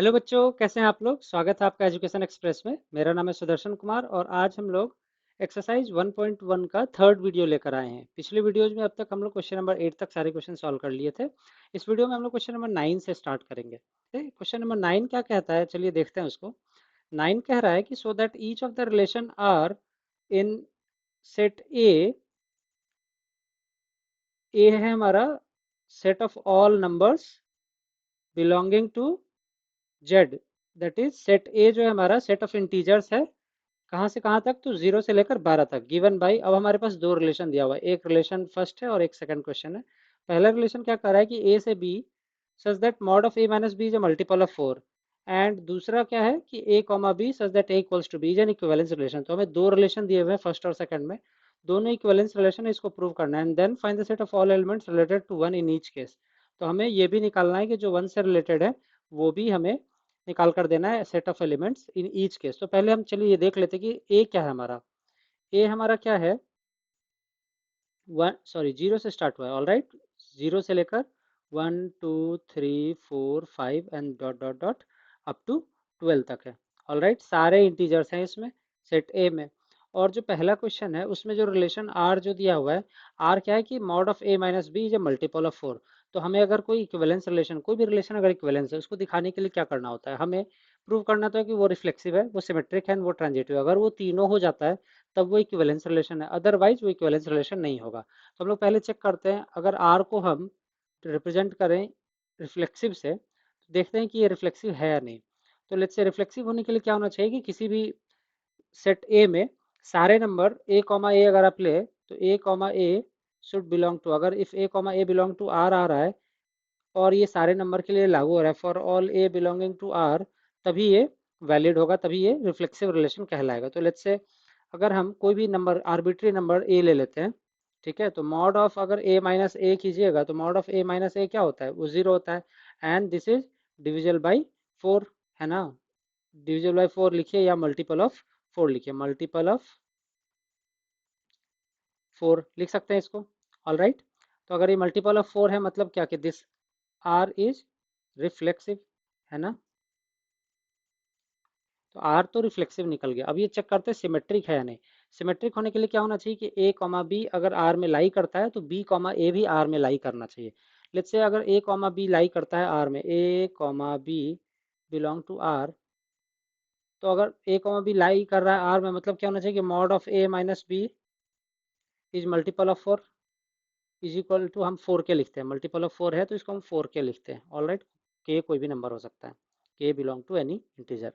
Hello बच्चों, कैसे हैं आप लोग। स्वागत है आपका एजुकेशन एक्सप्रेस में। मेरा नाम है सुदर्शन कुमार और आज हम लोग एक्सरसाइज 1.1 का थर्ड वीडियो लेकर आए हैं। पिछले वीडियोज में अब तक हम लोग क्वेश्चन नंबर 8 तक सारे क्वेश्चन सॉल्व कर लिए थे। इस वीडियो में हम लोग क्वेश्चन नंबर 9 से स्टार्ट करेंगे। क्वेश्चन नंबर 9 क्या कहता है, चलिए देखते हैं उसको। 9 कह रहा है कि so that each of the relation R in set A है हमारा set of all numbers belonging to Z. That is set A जो है हमारा सेट ऑफ इंटीजर्स है। कहाँ से कहाँ तक, तो 0 से लेकर 12 तक। गिवन बाई, अब हमारे पास दो रिलेशन दिया हुआ है, एक रिलेशन फर्स्ट है और एक सेकंड क्वेश्चन है। पहला रिलेशन क्या कर रहा है कि ए से b such that mod of a minus b is a multiple of 4। And दूसरा क्या है कि a comma b such that a equals to b is an equivalence relation. तो हमें दो रिलेशन दिए हुए हैं फर्स्ट और सेकंड में, दोनों इक्विवेलेंस रिलेशन है, इसको प्रूव करना है। And then find the set of all elements related to one in each case. तो हमें ये भी निकालना है कि जो वन से रिलेटेड है वो भी हमें निकाल कर देना है, set of elements in each case. तो पहले हम चलिए ये देख लेते हैं कि ए क्या है हमारा। ए हमारा क्या है, वन सॉरी 0 से स्टार्ट हुआ है। ऑल राइट, 0 से लेकर 1 2 3 4 5 and dot dot dot up to 12 तक है। ऑल राइट, सारे इंटीजर्स हैं इसमें सेट ए में। और जो पहला क्वेश्चन है उसमें जो रिलेशन आर जो दिया हुआ है, आर क्या है कि mod of a minus b is a multiple of 4। तो हमें अगर कोई इक्विवेलेंस रिलेशन, कोई भी रिलेशन अगर इक्विवेलेंस है, उसको दिखाने के लिए क्या करना होता है, हमें प्रूव करना तो है कि वो रिफ्लेक्सिव है, वो सिमेट्रिक है, वो ट्रांजिटिव है। अगर वो तीनों हो जाता है तब वो इक्विवेलेंस रिलेशन है, अदरवाइज वो इक्विवेलेंस रिलेशन नहीं होगा। तो हम लोग पहले चेक करते हैं, अगर आर को हम रिप्रेजेंट करें रिफ्लेक्सिव से, तो देखते हैं कि ये रिफ्लेक्सिव है या नहीं। तो लेट्स से रिफ्लेक्सिव होने के लिए क्या होना चाहिए कि किसी भी सेट ए में सारे नंबर ए कॉमा ए अगर आप ले, तो a comma a should belong to, अगर if a comma a belong to R आ रहा है और ये सारे नंबर के लिए लागू हो रहा है, for all a belonging to R, तभी ये वैलिड होगा, तभी ये रिफ्लेक्सिव रिलेशन कहलाएगा। तो लेट्स से अगर हम कोई भी नंबर आर्बिट्री नंबर ए ले लेते हैं, ठीक है, तो मॉड ऑफ अगर ए माइनस ए कीजिएगा तो मॉड ऑफ ए माइनस ए क्या होता है, वो 0 होता है। And this is divisible by 4, है ना। डिविजल बाई 4 लिखिए या मल्टीपल ऑफ 4 लिखिए, मल्टीपल ऑफ 4 लिख सकते हैं इसको। ऑल राइट, तो अगर ये मल्टीपल ऑफ 4 है मतलब क्या कि दिस आर इज रिफ्लेक्सिव, है ना। तो आर तो रिफ्लेक्सिव निकल गया। अब ये चेक करते हैं सिमेट्रिक है या नहीं। सिमेट्रिक होने के लिए क्या होना चाहिए कि ए कॉमा बी अगर आर में लाई करता है तो बी कॉमा ए भी आर में लाई करना चाहिए। लेट्स से अगर ए कॉमा बी लाई करता है आर में, a comma b belong to R, तो अगर ए कॉमा बी लाई कर रहा है आर में मतलब क्या होना चाहिए कि mod of a minus b is multiple of 4 is equal to, हम 4 के लिखते हैं, मल्टीपल ऑफ 4 है तो इसको हम 4 के लिखते हैं। ऑल राइट, के कोई भी नंबर हो सकता है, के बिलोंग टू एनी इंटीजर।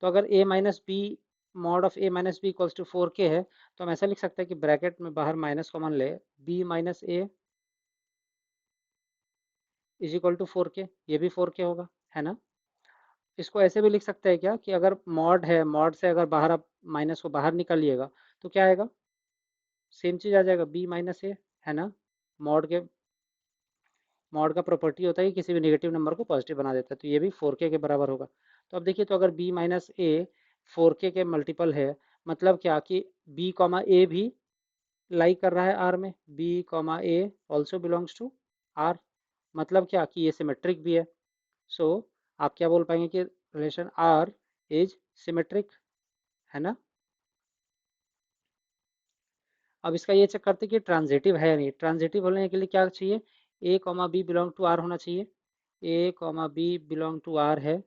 तो अगर a minus b, mod of a minus b equals to 4k है, तो हम ऐसा लिख सकते हैं कि ब्रैकेट में बाहर माइनस कॉमन ले, b minus a is equal to 4k, ये भी 4k होगा, है ना। इसको ऐसे भी लिख सकते हैं क्या कि अगर मॉड है, मॉड से अगर बाहर आप माइनस को बाहर निकालिएगा तो क्या आएगा, सेम चीज आ जाएगा, b माइनस ए, है ना। मॉड के, मॉड का प्रॉपर्टी होता है कि किसी भी नेगेटिव नंबर को पॉजिटिव बना देता है, तो ये भी 4k के बराबर होगा। तो अब देखिए, तो अगर b माइनस ए 4k के मल्टीपल है, मतलब क्या कि b कॉमा ए भी लाई कर रहा है आर में, b comma a also belongs to are, मतलब क्या कि ये सिमेट्रिक भी है। सो आप क्या बोल पाएंगे कि रिलेशन आर इज सिमेट्रिक, है ना। अब इसका ये चेक करते कि ट्रांजिटिव है या नहीं। ट्रांजिटिव होने के लिए क्या चाहिए, a comma b belong to are होना चाहिए। A comma b belong to R है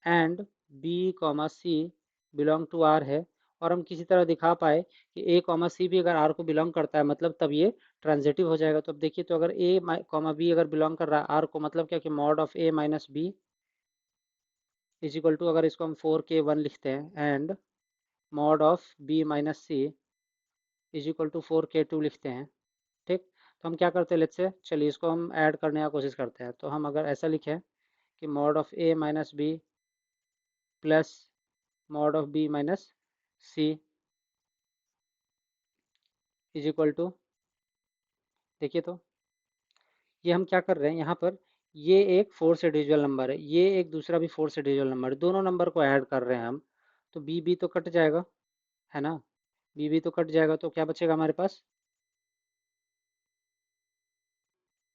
and b comma c belong to R है। और हम किसी तरह दिखा पाए कि ए कॉमा सी भी अगर आर को बिलोंग करता है मतलब तब ये ट्रांजिटिव हो जाएगा। तो अब देखिए, तो अगर ए कॉमा बी अगर बिलोंग कर रहा है आर को, मतलब क्या कि mod of a minus b is equal to, अगर इसको हम 4k1 लिखते हैं, and mod of b minus c is equal to 4k2 लिखते हैं, ठीक। तो हम क्या करते हैं, लेट्स से चलिए इसको हम ऐड करने की कोशिश करते हैं। तो हम अगर ऐसा लिखें कि mod of a minus b plus mod of b minus c is equal to, देखिए तो ये हम क्या कर रहे हैं यहाँ पर, ये एक 4 से डिविजिबल नंबर है, ये एक दूसरा भी 4 से डिविजिबल नंबर है, दोनों नंबर को ऐड कर रहे हैं हम। तो बी बी तो कट जाएगा, है ना, बी बी तो कट जाएगा, तो क्या बचेगा हमारे पास,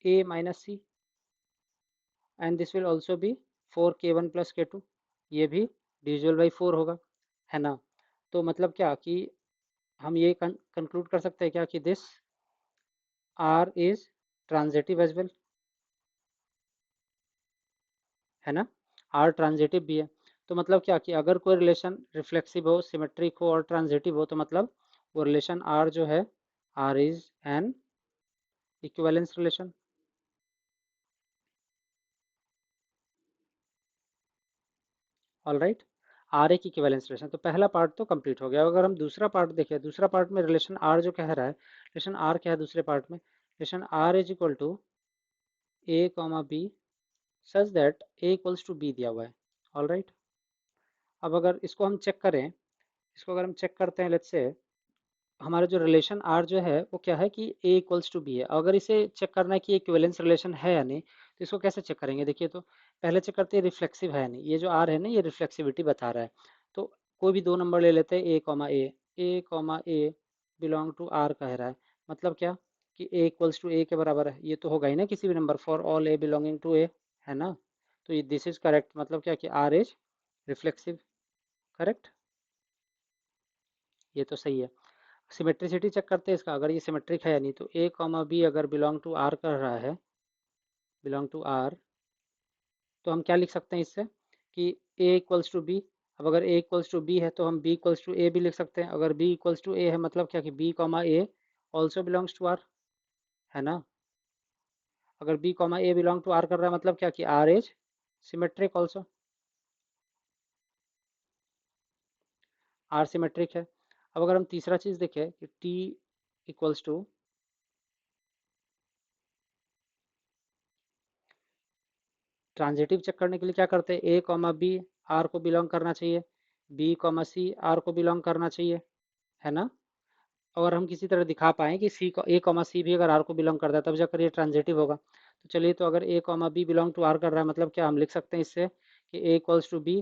a minus c, and this will also be 4k1 + k2, ये भी डिविजिबल बाई 4 होगा, है ना। तो मतलब क्या कि हम ये कंक्लूड कर सकते हैं क्या कि this R is transitive as well, है ना। आर ट्रांजिटिव भी है। तो मतलब क्या कि अगर कोई रिलेशन रिफ्लेक्सिव हो, सिमेट्रिक हो और ट्रांजिटिव हो तो मतलब वो रिलेशन आर जो है, R is an equivalence relation. All right, R एक इक्विवेलेंस रिलेशन। तो पहला पार्ट तो कंप्लीट हो गया। अगर हम दूसरा पार्ट देखें, दूसरा पार्ट में रिलेशन आर जो कह रहा है, रिलेशन आर क्या है दूसरे पार्ट में, relation are is equal to a comma b such that a equals to b दिया हुआ है। ऑल राइट, अब अगर इसको हम चेक करें, इसको अगर हम चेक करते हैं, लेट्स से हमारा जो रिलेशन आर जो है वो क्या है कि ए इक्वल्स टू बी है। अगर इसे चेक करना है कि इक्विवेलेंस रिलेशन है या नहीं, तो इसको कैसे चेक करेंगे, देखिए। तो पहले चेक करते हैं रिफ्लेक्सिव है या नहीं। ये जो आर है ना, ये रिफ्लेक्सिविटी बता रहा है। तो कोई भी दो नंबर ले लेते हैं, a comma a belong to R कह रहा है, मतलब क्या कि ए इक्वल्स टू ए के बराबर है। ये तो होगा ही ना किसी भी number, for all a belonging to A, है ना। तो ये दिस इज करेक्ट, मतलब क्या कि आर इज रिफ्लेक्सिव, करेक्ट, ये तो सही है। सिमेट्रिसिटी चेक करते हैं इसका, अगर ये सिमेट्रिक है या नहीं। तो ए कॉमा बी अगर बिलोंग टू आर कर रहा है, बिलोंग टू आर, तो हम क्या लिख सकते हैं इससे कि ए इक्वल्स टू बी। अब अगर ए इक्वल्स टू बी है तो हम बी इक्वल्स टू ए भी लिख सकते हैं। अगर बी इक्वल्स टू ए है मतलब क्या कि b comma a also belongs to R, है ना। अगर b comma a belong to R कर रहा है मतलब क्या कि are is symmetric also, R symmetric है। अब अगर हम तीसरा चीज़ देखें कि T equals to, transitive check करने के लिए क्या करते हैं, ए कॉमा बी आर को बिलोंग करना चाहिए, बी कॉमा सी आर को बिलोंग करना चाहिए, है ना। और हम किसी तरह दिखा पाएँ कि सी को ए कॉमा सी भी अगर आर को बिलोंग करता है तब जाकर ये ट्रांजिटिव होगा। तो चलिए, तो अगर a comma b belong to R कर रहा है मतलब क्या हम लिख सकते हैं इससे कि a equals to b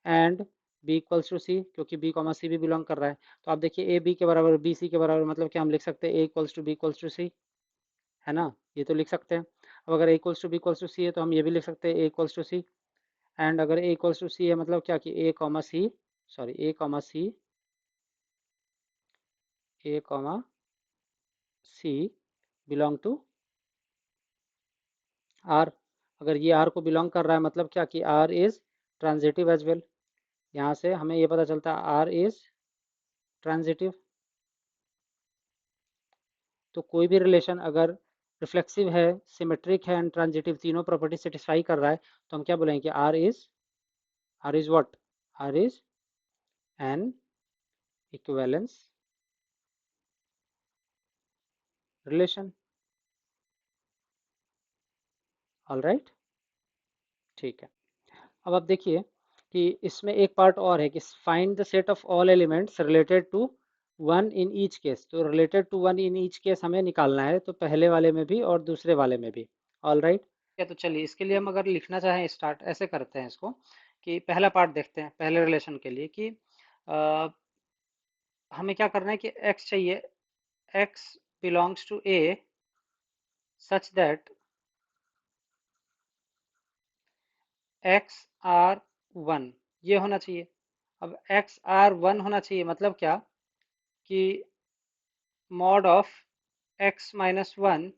and b equals to c, क्योंकि बी कॉमा सी भी बिलोंग कर रहा है। तो आप देखिए ए बी के बराबर बी सी के बराबर, मतलब क्या हम लिख सकते हैं a equals to b equals to c, है ना। ये तो लिख सकते हैं। अब अगर a equals to b equals to c है तो हम ये भी लिख सकते हैं a equals to c. And अगर ए इक्वल्स टू सी है मतलब क्या कि a comma c, sorry a comma c, a comma c belong to R. अगर ये आर को बिलोंग कर रहा है मतलब क्या कि are is transitive as well. यहाँ से हमें ये पता चलता है आर इज ट्रांजिटिव। तो कोई भी रिलेशन अगर रिफ्लेक्सिव है, सिमेट्रिक है एंड ट्रांजिटिव, तीनों प्रॉपर्टी सेटिस्फाई कर रहा है, तो हम क्या बोलेंगे कि are is what, R is an equivalence relation. All right, ठीक है। अब आप देखिए कि इसमें एक पार्ट और है कि find the set of all elements related to one in each case. तो related to one in each case हमें निकालना है, तो पहले वाले में भी और दूसरे वाले में भी। ऑल राइट, तो चलिए इसके लिए हम अगर लिखना चाहें स्टार्ट ऐसे करते हैं इसको कि पहला पार्ट देखते हैं पहले रिलेशन के लिए कि अ, हमें क्या करना है कि x चाहिए, x belongs to a such that x R one, ये होना चाहिए। अब एक्स आर वन होना चाहिए मतलब क्या कि mod of x minus one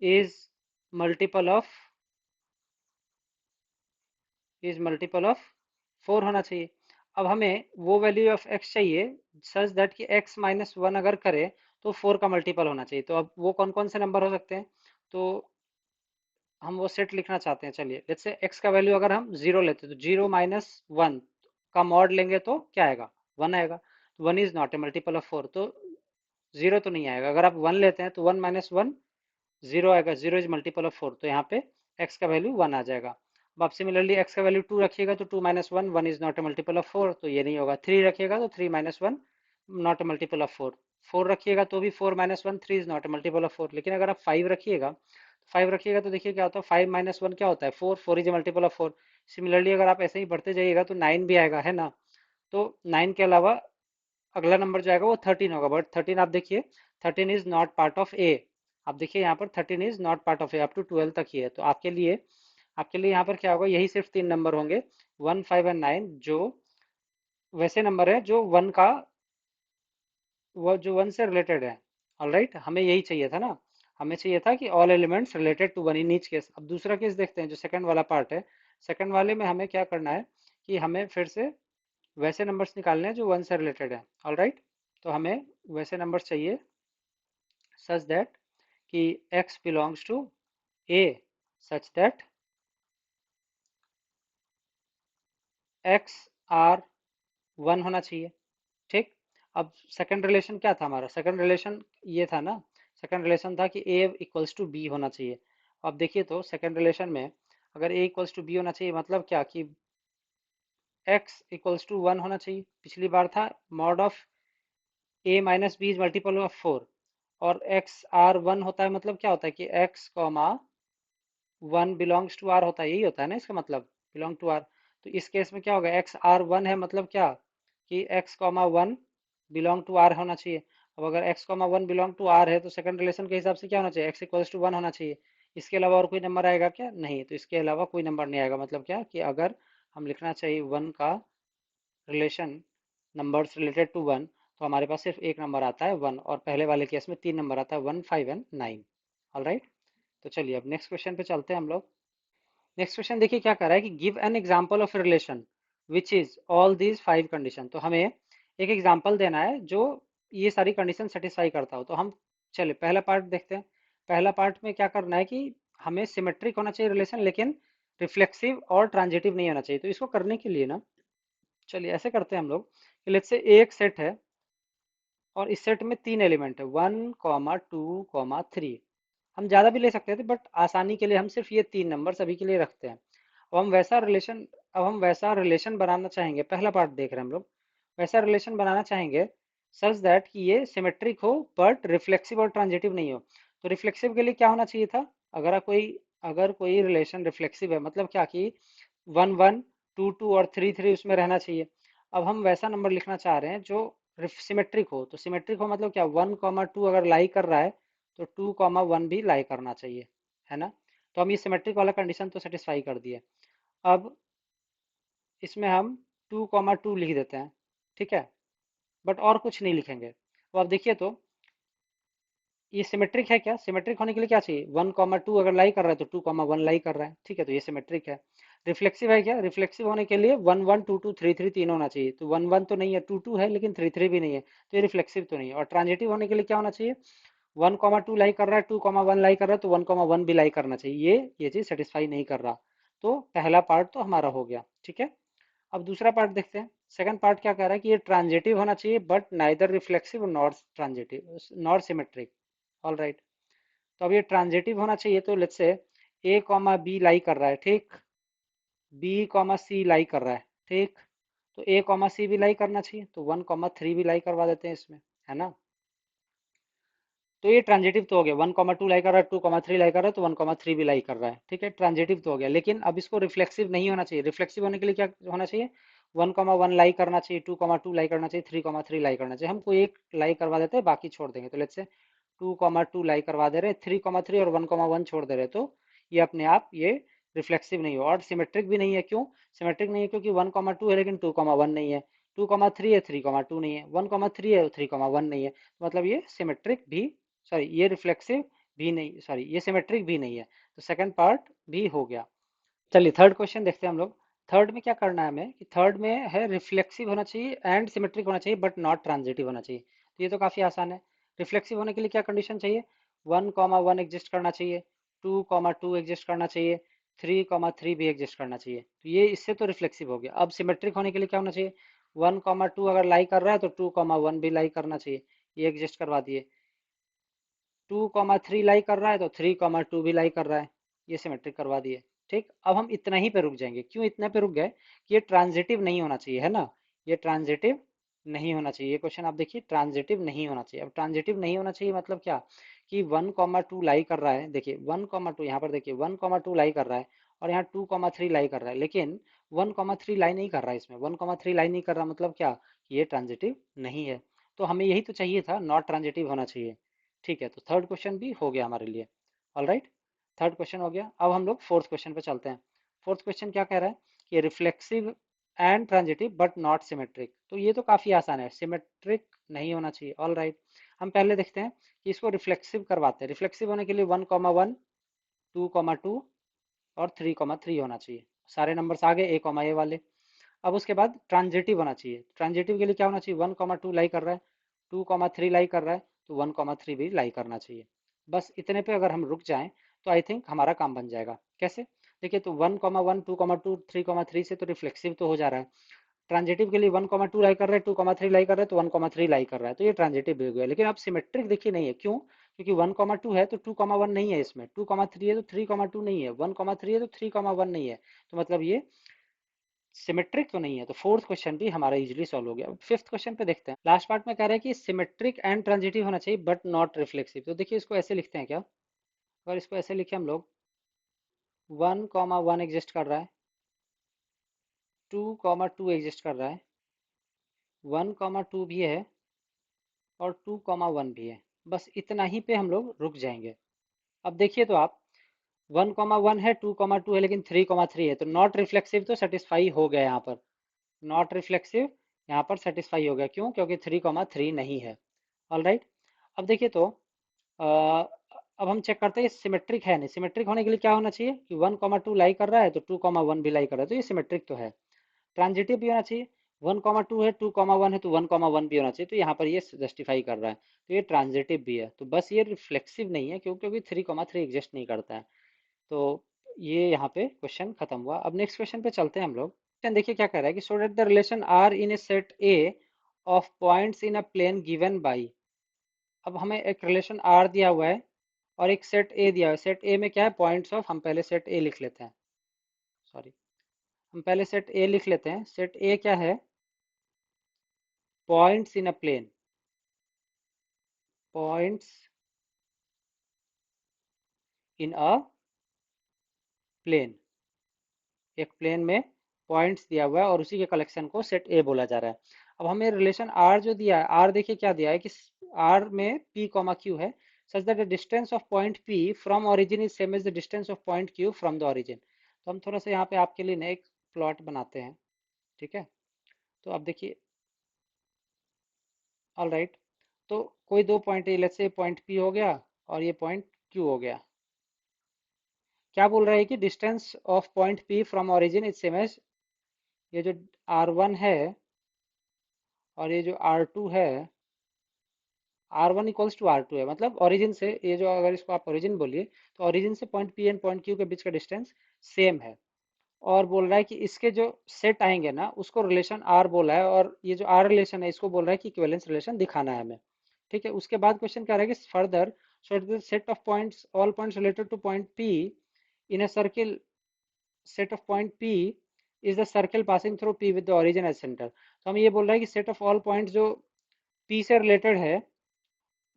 is multiple of four होना चाहिए। अब हमें वो वैल्यू ऑफ एक्स चाहिए सच दैट कि एक्स माइनस वन अगर करे तो फोर का मल्टीपल होना चाहिए। तो अब वो कौन कौन से नंबर हो सकते हैं, तो हम वो सेट लिखना चाहते हैं। चलिए लेट्स से एक्स का वैल्यू अगर हम जीरो लेते हैं तो जीरो माइनस वन का मॉड लेंगे तो क्या आएगा, वन आएगा। One is not a multiple of four, तो जीरो तो नहीं आएगा। अगर आप वन लेते हैं तो वन माइनस वन जीरो आएगा, zero is multiple of four, तो यहाँ पे एक्स का वैल्यू वन आ जाएगा। अब आप सिमिलरली एक्स का वैल्यू टू रखिएगा तो two minus one, one is not a multiple of four, तो ये नहीं होगा। थ्री रखिएगा तो three minus one not a multiple of four, four रखिएगा तो भी four minus one, three is not a multiple of four. लेकिन अगर आप फाइव रखिएगा तो देखिए क्या होता है, फाइव माइनस वन क्या होता है, four, four is a multiple of four. Similarly अगर आप ऐसे ही बढ़ते जाइएगा तो नाइन भी आएगा, है ना। तो नाइन के अलावा अगला नंबर जो आएगा वो थर्टीन होगा, बट थर्टीन आप देखिए thirteen is not part of A. आप देखिए यहाँ पर thirteen is not part of A, up to twelve तक ही है। तो आपके लिए आपके लिए यहाँ पर क्या होगा, यही सिर्फ तीन नंबर होंगे, 1, 5 एंड 9, जो वैसे नंबर है जो वन का, वो जो वन से रिलेटेड है। ऑलराइट, हमें यही चाहिए था ना, हमें चाहिए था कि all elements related to one in each case. अब दूसरा केस देखते हैं, जो सेकंड वाला पार्ट है। सेकंड वाले में हमें क्या करना है कि हमें फिर से वैसे नंबर्स निकालने हैं जो वन से रिलेटेड है। ऑलराइट, तो हमें वैसे नंबर्स चाहिए सच दैट कि x belongs to a, such that x r 1 होना चाहिए। ठीक। अब सेकंड रिलेशन क्या था हमारा, सेकंड रिलेशन ये था ना, सेकंड रिलेशन था कि a इक्वल्स टू b होना चाहिए। अब देखिए तो सेकंड रिलेशन में अगर a इक्वल्स टू b होना चाहिए, मतलब क्या कि x इक्वल्स टू 1 होना चाहिए। पिछली बार था mod of a minus b is multiple of 4, और x r 1 होता है, मतलब क्या होता है कि x comma 1 belongs to r होता है, यही होता है ना इसका मतलब, बिलोंग टू r। तो इस केस में क्या होगा, x r 1 है, मतलब क्या कि x comma 1 belong to r होना चाहिए। अब अगर x comma 1 belong to r है तो सेकंड रिलेशन के हिसाब से क्या होना चाहिए, x इक्वल्स टू 1 होना चाहिए। इसके अलावा और कोई नंबर आएगा क्या, नहीं, तो इसके अलावा कोई नंबर नहीं आएगा। मतलब क्या कि अगर हम लिखना चाहिए वन का relation, numbers related to one, तो हमारे पास सिर्फ एक नंबर आता है वन, और पहले वाले केस में तीन नंबर आता है, 1, 5 एंड 9। ऑल राइट, तो चलिए अब नेक्स्ट क्वेश्चन पे चलते हैं हम लोग। नेक्स्ट क्वेश्चन देखिए क्या कर रहा है कि give an example of relation which is all these 5 condition. तो हमें एक एग्जांपल देना है जो ये सारी कंडीशन सेटिस्फाई करता हो। तो हम चलिए पहला पार्ट देखते हैं। पहला पार्ट में क्या करना है कि हमें सिमेट्रिक होना चाहिए रिलेशन, लेकिन रिफ्लेक्सिव और ट्रांजिटिव नहीं होना चाहिए। तो इसको करने के लिए ना, चलिए ऐसे करते हैं हम लोग कि लेट्स से एक सेट है और इस सेट में तीन एलिमेंट है, 1, 2, 3। हम ज़्यादा भी ले सकते थे, बट आसानी के लिए हम सिर्फ ये तीन नंबर सभी के लिए रखते हैं। अब हम वैसा रिलेशन बनाना चाहेंगे, पहला पार्ट देख रहे हैं हम लोग। वैसा रिलेशन बनाना चाहेंगे सच दैट कि ये सिमेट्रिक हो बट रिफ्लेक्सिव और ट्रांजिटिव नहीं हो। तो रिफ्लेक्सिव के लिए क्या होना चाहिए था, अगर कोई रिलेशन रिफ्लेक्सिव है, मतलब क्या कि 1, 1, 2, 2 और 3, 3 उसमें रहना चाहिए। अब हम वैसा नंबर लिखना चाह रहे हैं जो सिमेट्रिक हो। तो सिमेट्रिक हो मतलब क्या, 1, 2 अगर लाई कर रहा है तो 2, 1 भी लाई करना चाहिए, है ना। तो हम ये सिमेट्रिक वाला कंडीशन तो सेटिस्फाई कर दिए। अब इसमें हम 2, 2 लिख देते हैं, ठीक है, बट और कुछ नहीं लिखेंगे। तो अब देखिए तो ये सिमेट्रिक है क्या, सिमेट्रिक होने के लिए क्या चाहिए, 1, 2 अगर लाई कर रहा है तो 2, 1 लाई कर रहा है, ठीक है, तो ये सिमेट्रिक है। रिफ्लेक्सिव है क्या, रिफ्लेक्सिव होने के लिए 1, 1, 2, 2, 3, 3 तीन होना चाहिए। तो 1, 1 तो नहीं है, 2, 2 है, लेकिन 3, 3 भी नहीं है, तो ये रिफ्लेक्सिव तो नहीं है। और ट्रांजिटिव होने के लिए क्या होना चाहिए, 1, 2 लाई कर रहा है, 2, 1 लाई कर रहा है, तो 1, 1 भी लाई करना चाहिए। ये चीज सेटिस्फाई नहीं कर रहा। तो पहला पार्ट तो हमारा हो गया, ठीक है। अब दूसरा पार्ट देखते हैं। सेकंड पार्ट क्या कह रहा है कि ये ट्रांजिटिव होना चाहिए but neither reflexive nor transitive nor symmetric. All right, तो अब ये ट्रांजिटिव होना चाहिए, तो let's say a comma B लाई कर रहा है, ठीक, बी कॉमा सी लाई कर रहा है, ठीक, तो ए कॉमा सी भी लाई करना चाहिए, तो 1, 3 भी लाई करवा देते हैं इसमें, है ना। तो ये ट्रांजिटिव तो हो गया, 1, 2 लाई कर रहा है, 2, 3 लाई कर रहा है, तो 1, 3 भी लाई कर रहा है, ठीक है, ट्रांजिटिव तो हो गया। लेकिन अब इसको रिफ्लेक्सिव नहीं होना चाहिए। रिफ्लेक्सिव होने के लिए क्या होना चाहिए, 1, 1 लाई करना चाहिए, 2, 2 लाई करना चाहिए, 3, 3 लाई करना चाहिए। हम कोई एक लाई करवा देते हैं, बाकी छोड़ देंगे। तो लेट्स से 2, 2 लाई करवा दे रहे हैं, 3, 3 और 1, 1 छोड़ दे रहे हैं, तो ये अपने आप ये रिफ्लेक्सिव नहीं हो और सिमेट्रिक भी नहीं है। क्यों सिमेट्रिक नहीं है, क्योंकि 1, 2 है लेकिन 2, 1 नहीं है, 2, 3 है, 3, 2 नहीं है, 1, 3 है, 3, 1 नहीं है। मतलब ये सिमेट्रिक भी, सॉरी ये रिफ्लेक्सिव भी नहीं, सॉरी ये सिमेट्रिक भी नहीं है। तो सेकंड पार्ट भी हो गया। चलिए थर्ड क्वेश्चन देखते हैं हम लोग। थर्ड में क्या करना है हमें कि थर्ड में है रिफ्लेक्सिव होना चाहिए एंड सिमेट्रिक होना चाहिए बट नॉट ट्रांजिटिव होना चाहिए। तो ये तो काफ़ी आसान है। रिफ्लेक्सिव होने के लिए क्या कंडीशन चाहिए, 1, 1 एग्जिस्ट करना चाहिए, 2, 2 एग्जिस्ट करना चाहिए, 3, 3 भी एग्जिस्ट करना चाहिए। तो ये इससे तो रिफ्लेक्सिव हो गया। अब सिमेट्रिक होने के लिए क्या होना चाहिए, 1, 2 अगर लाई कर रहा है तो 2, 1 भी लाई करना चाहिए, ये एग्जिस्ट करवा दिए। 2, 3 लाई कर रहा है तो 3, 2 भी लाई कर रहा है, ये सिमेट्रिक करवा दिए। ठीक, अब हम इतना ही पे रुक जाएंगे। क्यों इतने पे रुक गए, कि ये ट्रांजिटिव नहीं होना चाहिए, है ना, ये ट्रांजिटिव नहीं होना चाहिए। ये क्वेश्चन आप देखिए, ट्रांजिटिव नहीं होना चाहिए। अब ट्रांजिटिव नहीं होना चाहिए मतलब क्या, कि 1, 2 लाई कर रहा है, देखिए 1, 2 यहाँ पर देखिए 1, 2 लाई कर रहा है और यहाँ 2, 3 लाई कर रहा है, लेकिन 1, 3 लाई नहीं कर रहा है, इसमें 1, 3 लाई नहीं कर रहा, मतलब क्या, ये ट्रांजिटिव नहीं है। तो हमें यही तो चाहिए था, नॉट ट्रांजिटिव होना चाहिए। ठीक है, तो थर्ड क्वेश्चन भी हो गया हमारे लिए। ऑल राइट, थर्ड क्वेश्चन हो गया। अब हम लोग फोर्थ क्वेश्चन पे चलते हैं। फोर्थ क्वेश्चन क्या कह रहा है कि reflexive and transitive but not symmetric. तो ये तो काफी आसान है, सिमेट्रिक नहीं होना चाहिए। ऑल राइट, हम पहले देखते हैं कि इसको रिफ्लेक्सिव करवाते हैं। रिफ्लेक्सिव होने के लिए 1,1, 2,2 और 3,3 होना चाहिए। सारे नंबर्स आ गए ए कॉमा ए वाले। अब उसके बाद ट्रांजिटिव होना चाहिए। ट्रांजिटिव के लिए क्या होना चाहिए, 1,2 लाई कर रहा है, 2,3 लाई कर रहा है, तो 1,3 भी लाई करना चाहिए। बस इतने पे अगर हम रुक जाएं तो आई थिंक हमारा काम बन जाएगा। कैसे, देखिए, तो 1,1, 2,2, 3,3 से तो रिफ्लेक्सिव तो हो जा रहा है। ट्रांजिटिव के लिए 1,2 लाई कर रहा है, 2,3 लाई कर रहा है, तो 1,3 लाई कर रहा है, तो ये ट्रांजिटिव भी हो गया। लेकिन अब सिमेट्रिक देखिए नहीं है, क्यों? क्योंकि 1,2 है तो 2,1 नहीं है इसमें, 2,3 है तो 3,2 नहीं है, 1,3 है तो 3,1 नहीं है, तो मतलब ये सिमेट्रिक तो नहीं है। तो फोर्थ क्वेश्चन भी हमारा इजीली सॉल्व हो गया। फिफ्थ क्वेश्चन पे देखते हैं। लास्ट पार्ट में कह रहा है कि सिमेट्रिक एंड ट्रांजिटिव होना चाहिए बट नॉट रिफ्लेक्सिव। तो देखिए इसको ऐसे लिखते हैं क्या, और इसको ऐसे लिखे हम लोग, 1,1 एग्जिस्ट कर रहा है, 2,2 एग्जिस्ट कर रहा है, 1,2 भी है, और 2,1 भी है। बस इतना ही पे हम लोग रुक जाएंगे। अब देखिए तो आप, 1,1 है, 2,2 है, लेकिन 3,3 है, तो नॉट रिफ्लेक्सिव तो सेटिस्फाई हो गया यहाँ पर। नॉट रिफ्लेक्सिव यहाँ पर सेटिस्फाई हो गया, क्यों? क्योंकि 3,3 नहीं है। ऑल राइट, अब देखिए तो अब हम चेक करते हैं सिमेट्रिक है नहीं। सिमेट्रिक होने के लिए क्या होना चाहिए कि 1,2 लाई कर रहा है तो 2,1 भी लाई कर रहा है, तो ये सिमेट्रिक तो है। ट्रांजिटिव भी होना चाहिए, 1,2 है, 2,1 है, तो 1,1 भी होना चाहिए, तो यहाँ पर ये जस्टिफाई कर रहा है, तो ये ट्रांजिटिव भी है। तो बस ये रिफ्लेक्सिव नहीं है, क्योंकि 3,3 एग्जिस्ट नहीं करता है। तो ये यहाँ पे क्वेश्चन खत्म हुआ। अब नेक्स्ट क्वेश्चन पे चलते हैं हम लोग। क्वेश्चन देखिए क्या कह रहा है कि so that the relation R in a set A of points in a plane given by. अब हमें एक रिलेशन आर दिया हुआ है और एक सेट ए दिया हुआ है। सेट ए में क्या है, पॉइंट्स ऑफ, हम पहले सेट ए लिख लेते हैं, सॉरी, हम पहले सेट ए लिख लेते हैं। सेट ए क्या है, points in a plane, points in a plane, एक प्लेन में पॉइंट्स दिया हुआ है और उसी के कलेक्शन को सेट ए बोला जा रहा है। अब हमें रिलेशन आर जो दिया है, आर देखिए क्या दिया है कि आर में पी कॉमा क्यू है, such that the distance of point P from origin is same as the distance of point Q from the origin. तो हम थोड़ा सा यहाँ पे आपके लिए ना एक प्लॉट बनाते हैं, ठीक है? तो अब देखिए, ऑल राइट, तो कोई दो पॉइंट है, लेट्स से पॉइंट पी हो गया और ये पॉइंट क्यू हो गया। क्या बोल रहा है कि distance of point P from origin is same as, ये जो आर वन है और ये जो आर टू है, r one equals to r two है, मतलब ओरिजिन से, ये जो अगर इसको आप ओरिजिन बोलिए, तो ओरिजिन से point P and point Q के बीच का डिस्टेंस सेम है। और बोल रहा है कि इसके जो सेट आएंगे ना, उसको रिलेशन आर बोला है, और ये जो आर रिलेशन है इसको बोल रहा है कि इक्विवेलेंस रिलेशन दिखाना है हमें। ठीक है, उसके बाद क्वेश्चन क्या रहेगा, further so set of points, all points related to point P in a circle, set of point P is the circle passing through P with the origin as centre. तो हम ये बोल रहे हैं कि सेट ऑफ ऑल पॉइंट जो P से related है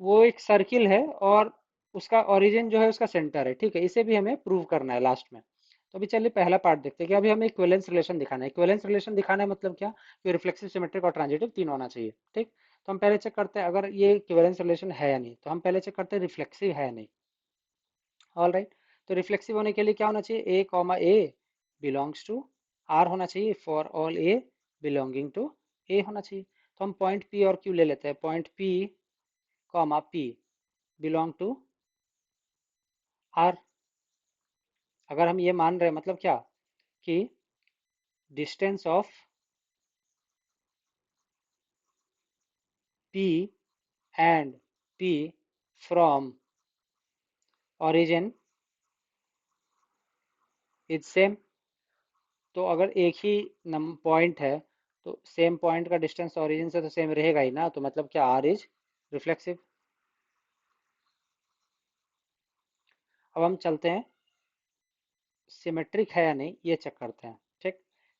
वो एक सर्किल है, और उसका ओरिजिन जो है उसका सेंटर है। ठीक है, इसे भी हमें प्रूव करना है लास्ट में। तो अभी चलिए पहला पार्ट देखते हैं कि अभी हमें इक्विवेलेंस रिलेशन दिखाना है। इक्विवेलेंस रिलेशन दिखाना है मतलब क्या, कि रिफ्लेक्सिव, सिमेट्रिक और ट्रांजिटिव तीन होना चाहिए। ठीक, तो हम पहले चेक करते हैं अगर ये इक्विवेलेंस रिलेशन है या नहीं। तो हम पहले चेक करते हैं रिफ्लेक्सिव है या नहीं। ऑल राइट, तो रिफ्लेक्सिव होने के लिए क्या होना चाहिए, a comma a belongs to are होना चाहिए, for all a belonging to A होना चाहिए। तो हम पॉइंट पी और क्यू ले लेते हैं, point P comma P belong to R. अगर हम ये मान रहे हैं मतलब क्या, कि distance of P and P from origin is same. तो अगर एक ही पॉइंट है तो सेम पॉइंट का डिस्टेंस ओरिजिन से तो सेम रहेगा ही ना, तो मतलब क्या, आर इज रिफ्लेक्सिव। अब हम चलते हैं सिमेट्रिक है या नहीं ये चेक करते हैं। ठीक,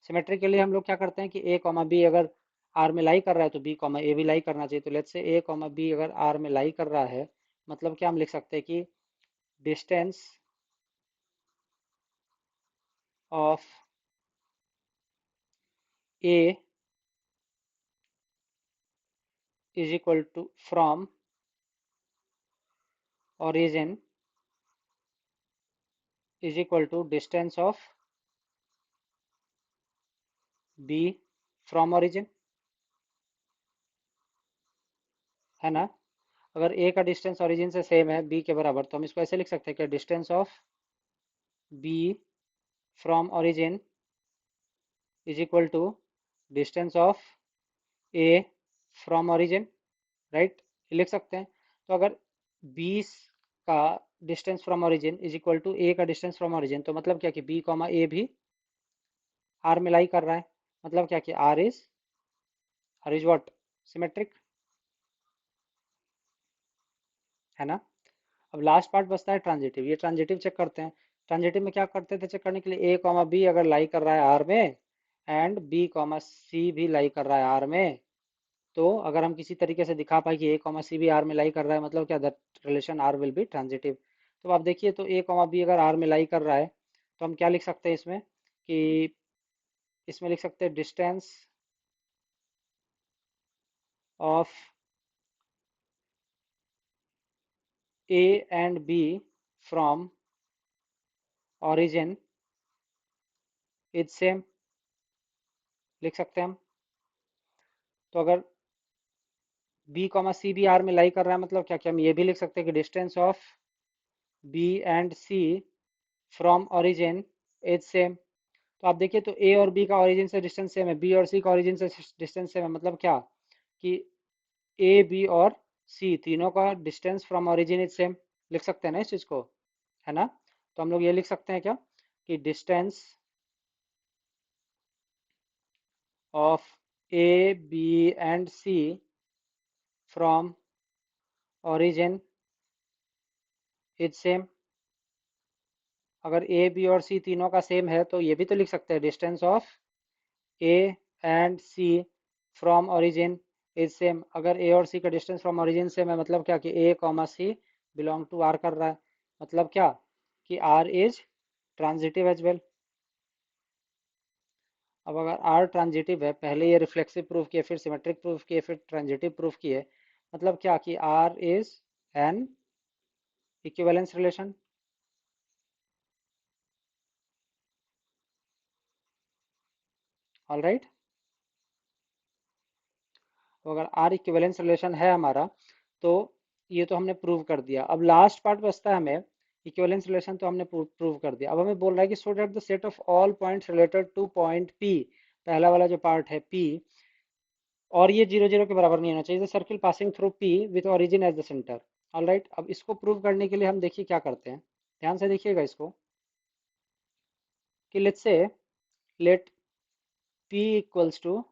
सिमेट्रिक के लिए हम लोग क्या करते हैं कि ए कॉमा बी अगर आर में लाई कर रहा है तो बी कॉमा ए भी लाई करना चाहिए। तो let's say a comma b अगर आर में लाई कर रहा है, मतलब क्या हम लिख सकते हैं कि distance of a is equal to from origin is equal to distance of b from origin, है ना। अगर ए का डिस्टेंस ओरिजिन से सेम है बी के बराबर, तो हम इसको ऐसे लिख सकते हैं कि distance of b from origin is equal to distance of a from origin, right, ये लिख सकते हैं। तो अगर 20 का distance from origin is equal to a का डिस्टेंस फ्रॉम ओरिजिन, तो मतलब क्या कि बी कॉमा ए भी आर में लाई कर रहा है, मतलब क्या कि आर इज व्हाट, सिमेट्रिक, है ना। अब लास्ट पार्ट बचता है ट्रांजिटिव, ये ट्रांजिटिव चेक करते हैं। ट्रांजिटिव में क्या करते थे चेक करने के लिए, ए कॉमा बी अगर लाई कर रहा है आर में एंड बी कॉमा सी भी लाई कर रहा है आर में, तो अगर हम किसी तरीके से दिखा पाए कि ए कॉमा सी भी आर में लाई कर रहा है, मतलब क्या, that relation R will be transitive. तो आप देखिए, तो ए कॉमा बी अगर आर में लाई कर रहा है, तो हम क्या लिख सकते हैं इसमें कि इसमें लिख सकते हैं distance of a and b from origin is same, लिख सकते हैं हम। तो अगर बी कॉमा सी भी आर में लाई कर रहा है, मतलब क्या क्या, हम ये भी लिख सकते हैं कि distance of b and c from origin is same. तो आप देखिए, तो ए और बी का ओरिजिन से डिस्टेंस सेम है, बी और सी का ओरिजिन से डिस्टेंस सेम है, मतलब क्या कि ए बी और सी तीनों का distance from origin is same, लिख सकते हैं ना इस चीज़ को, है ना। तो हम लोग ये लिख सकते हैं क्या कि distance of a b and c from origin is same. अगर ए बी और सी तीनों का सेम है, तो ये भी तो लिख सकते हैं distance of a and c from origin is same. अगर ए और सी का डिस्टेंस फ्रॉम ओरिजिन सेम है, मतलब क्या कि a comma c belong to R कर रहा है, मतलब क्या कि are is transitive as well. अब अगर आर ट्रांजिटिव है, पहले ये रिफ्लेक्सिव प्रूफ किए, फिर सिमेट्रिक प्रूफ किए, फिर ट्रांजिटिव प्रूफ किए, मतलब क्या कि are is an equivalence relation. All right, तो अगर आर इक्विवेलेंस रिलेशन है हमारा, तो ये तो हमने प्रूव कर दिया। अब लास्ट पार्ट बचता है हमें, इक्विवेलेंस रिलेशन तो हमने प्रूव कर दिया। अब हमें बोल रहा है कि so that the set of all points related to point P, पहला वाला जो पार्ट है पी, और ये 0 0 के बराबर नहीं होना चाहिए, circle passing through P with origin as the centre. All right, अब इसको प्रूव करने के लिए हम देखिए क्या करते हैं, ध्यान से देखिएगा इसको, कि let's say let P equals to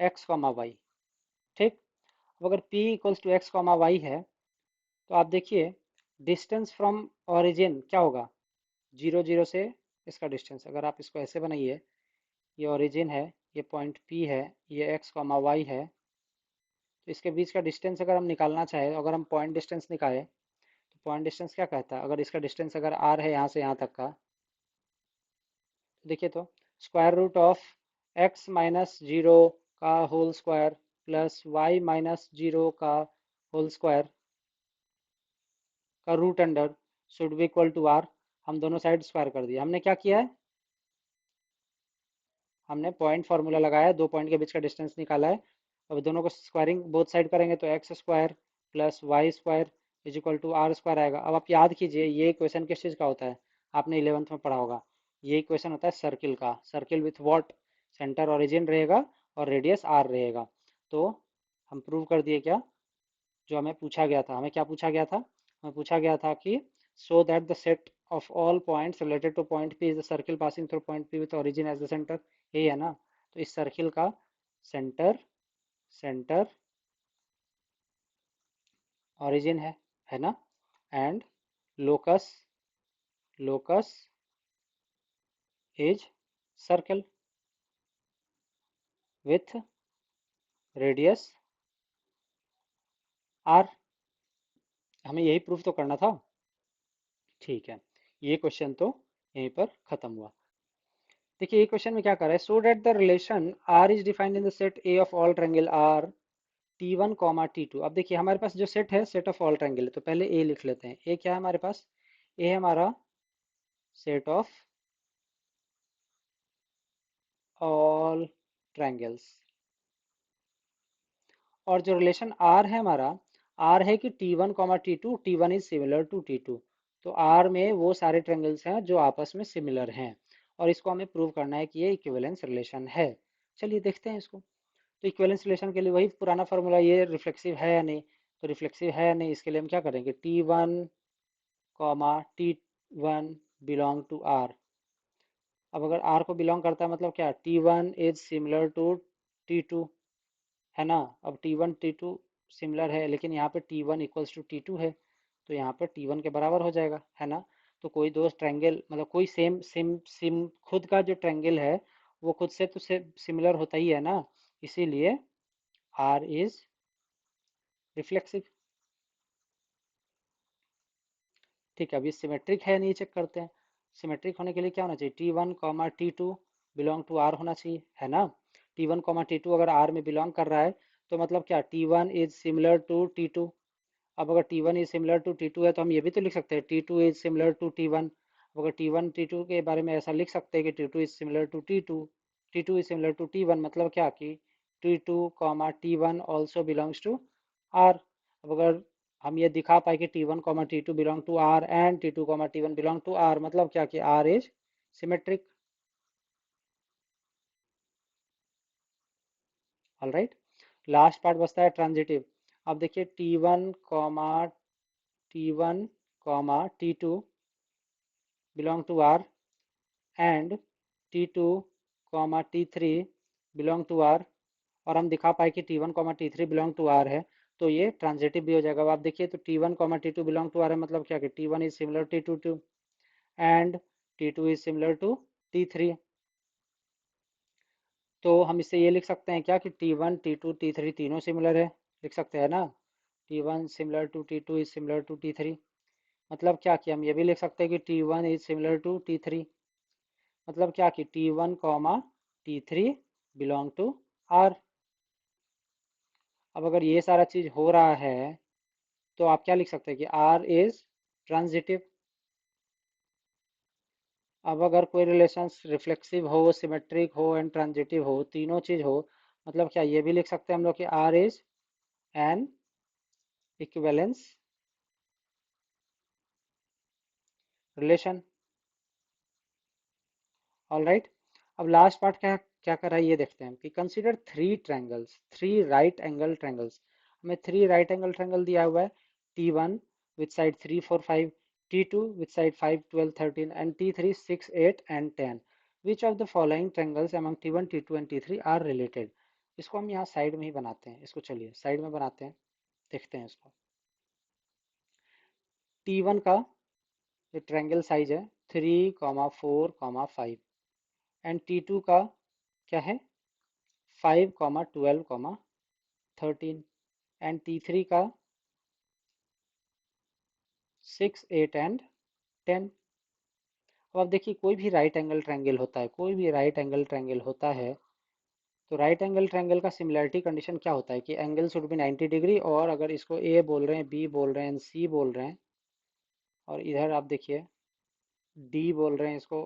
x comma y, ठीक। अब अगर p equals to x comma y है, तो आप देखिए डिस्टेंस फ्रॉम ओरिजिन क्या होगा, 0 0 से इसका डिस्टेंस, अगर आप इसको ऐसे बनाइए, ये ओरिजिन है, ये पॉइंट P है, ये x कॉमा वाई है, तो इसके बीच का डिस्टेंस अगर हम निकालना चाहे, अगर हम पॉइंट डिस्टेंस निकालें, तो पॉइंट डिस्टेंस क्या कहता है, अगर इसका डिस्टेंस अगर r है यहाँ से यहाँ तक का, तो देखिए, तो square root of x minus zero का whole square plus y minus zero का होल स्क्वायर का root under should be equal to R. हम दोनों साइड स्क्वायर कर दिया। हमने क्या किया है, हमने पॉइंट फार्मूला लगाया, दो पॉइंट के बीच का डिस्टेंस निकाला है। अब दोनों को स्क्वायरिंग बोथ साइड करेंगे, तो x square plus y square is equal to r square आएगा। अब आप याद कीजिए, ये इक्वेशन किस चीज़ का होता है, आपने 11th में पढ़ा होगा, ये इक्वेशन होता है सर्किल का, circle with what, centre origin रहेगा और रेडियस आर रहेगा। तो हम प्रूव कर दिए क्या, जो हमें पूछा गया था, हमें क्या पूछा गया था, हमें पूछा गया था कि so that the set of all points related to point P is the circle passing through point p with origin as the centre, यही है ना। तो इस सर्किल का सेंटर सेंटर ओरिजिन है ना, and locus locus is circle with radius r. हमें यही प्रूफ तो करना था, ठीक है। ये क्वेश्चन तो यहीं पर खत्म हुआ। देखिए ये क्वेश्चन में क्या कर रहा है, so that the relation are is defined in the set A of all triangle R T1 comma T2। अब देखिए हमारे पास जो सेट है, सेट ऑफ ऑल ट्रायंगल, तो पहले ए लिख लेते हैं। ए क्या है हमारे पास, ए है हमारा सेट ऑफ ऑल ट्रायंगल्स। और जो रिलेशन आर है हमारा, आर है कि t one comma t two, t one is similar to t two. तो आर में वो सारे ट्रायंगल्स हैं जो आपस में सिमिलर हैं, और इसको हमें प्रूव करना है कि ये इक्विवेलेंस रिलेशन है। चलिए देखते हैं इसको। तो इक्विवेलेंस रिलेशन के लिए वही पुराना फार्मूला, ये रिफ्लेक्सिव है या नहीं। तो रिफ्लेक्सिव है या नहीं, इसके लिए हम क्या करेंगे, t one comma t one belong to r. अब अगर आर को बिलोंग करता है मतलब क्या, t one is similar to t two, है ना। अब t one t two similar है, लेकिन यहाँ पे t one equals to t two है, तो यहाँ पे टी वन के बराबर हो जाएगा, है ना। तो कोई दो ट्रायंगल, मतलब कोई सेम सिम सिम खुद का जो ट्रायंगल है वो खुद से तो सिमिलर होता ही है ना, इसीलिए आर इज रिफ्लेक्सिव। ठीक है, अब ये सिमेट्रिक है नहीं, चेक करते हैं। सिमेट्रिक होने के लिए क्या होना चाहिए, t one comma t two belong to are होना चाहिए, है ना। T one comma t two अगर आर में बिलोंग कर रहा है तो मतलब क्या, t one is similar to t two. अब अगर t one is similar to t two है तो हम ये भी तो लिख सकते हैं t two is similar to t one. अगर टी वन टी टू के बारे में ऐसा लिख सकते हैं कि t two is similar to t two, t two is similar to t one, मतलब क्या कि t two comma t one also belongs to r. अब अगर हम ये दिखा पाए कि t one comma t two belong to r and t two comma t one belong to are, मतलब क्या कि are is symmetric. All right, last part बचता है ट्रांजिटिव। अब देखिए t one comma t two belong to r and T2 comma T3 belong to r, और हम दिखा पाए कि T1 comma T3 belong to R है, तो ये ट्रांजिटिव भी हो जाएगा। अब आप देखिए तो T1 comma T2 belong to R है, मतलब क्या कि T1 is similar T2 and T2 is similar to T3। तो हम इससे ये लिख सकते हैं क्या कि T1 T2 T3 तीनों सिमिलर है, लिख सकते हैं ना। T1 similar to T2 is similar to T3, मतलब क्या कि हम ये भी लिख सकते हैं कि T1 is similar to T3, मतलब क्या कि T1 comma T3 belong to r. अब अगर ये सारा चीज हो रहा है तो आप क्या लिख सकते हैं कि आर इज ट्रांजिटिव। अब अगर कोई रिलेशन रिफ्लेक्सिव हो, सिमेट्रिक हो एंड ट्रांजिटिव हो, तीनों चीज हो, मतलब क्या ये भी लिख सकते हैं हम लोग कि are is an equivalence relation. All right, अब लास्ट पार्ट क्या क्या कर रहा है ये देखते हैं कि consider three triangles, three right angle triangles. हमें थ्री राइट एंगल ट्रायंगल दिया हुआ है, t one with side 3 4 5, T2 with side 5 12 13 and T3 6 8 and 10। which of the following triangles among T1 T2 and T3 are related। इसको हम यहाँ side में ही बनाते हैं, इसको चलिए साइड में बनाते हैं, देखते हैं इसको। T1 का जो ट्रायंगल साइज है 3 4 5, एंड T2 का क्या है 5 12 13, एंड T3 का 6 8 and 10। अब आप देखिए कोई भी राइट एंगल ट्रायंगल होता है, कोई भी राइट एंगल ट्रायंगल होता है, तो राइट एंगल ट्रायंगल का सिमिलरिटी कंडीशन क्या होता है कि एंगल शुड बी 90 डिग्री, और अगर इसको ए बोल रहे हैं, बी बोल रहे हैं, सी बोल रहे हैं, और इधर आप देखिए डी बोल रहे हैं, इसको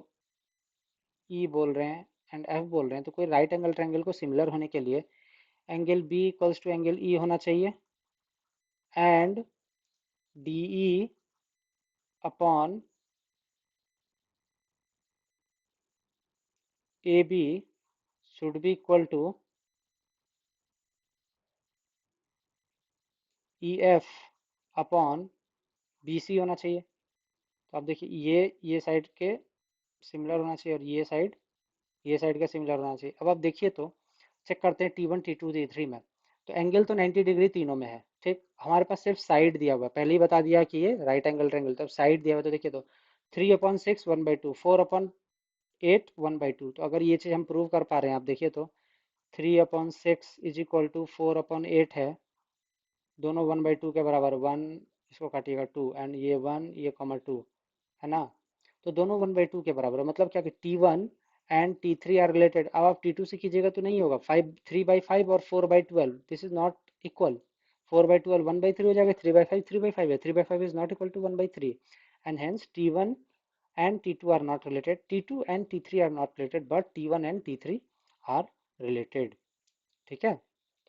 ई बोल रहे हैं एंड एफ बोल रहे हैं, तो कोई राइट एंगल ट्रायंगल को सिमिलर होने के लिए angle b equals to angle e होना चाहिए, and d e upon a b should be equal to e f upon b c होना चाहिए। तो आप देखिए ये साइड के सिमिलर होना चाहिए, और ये साइड का सिमिलर होना चाहिए। अब आप देखिए तो चेक करते हैं T1 T2 T3 में, तो एंगल तो 90 डिग्री तीनों में है, ठीक। हमारे पास सिर्फ साइड दिया हुआ है, पहले ही बता दिया कि ये राइट एंगल ट्रायंगल, तो साइड दिया हुआ है, तो देखिए तो 3/6 1/2, 4/8 1/2। तो अगर ये चीज़ हम प्रूव कर पा रहे हैं, आप देखिए तो 3/6 इज इक्वल टू 4/8 है, दोनों 1/2 के बराबर, वन इसको काटिएगा 2, एंड ये 1 ये कॉमा 2, है ना। तो दोनों 1/2 के बराबर है, मतलब क्या कि T1 and T3 are related. अब आप T2 से कीजिएगा तो नहीं होगा, 3/5 और 4/12 दिस इज नॉट इक्वल। 4/12 1/3 हो जाएगा, 3/5 3/5 है, 3/5 is not equal to 1/3, and hence T1 and T2 are not related, T2 and T3 are not related, but T1 and T3 are related. ठीक है,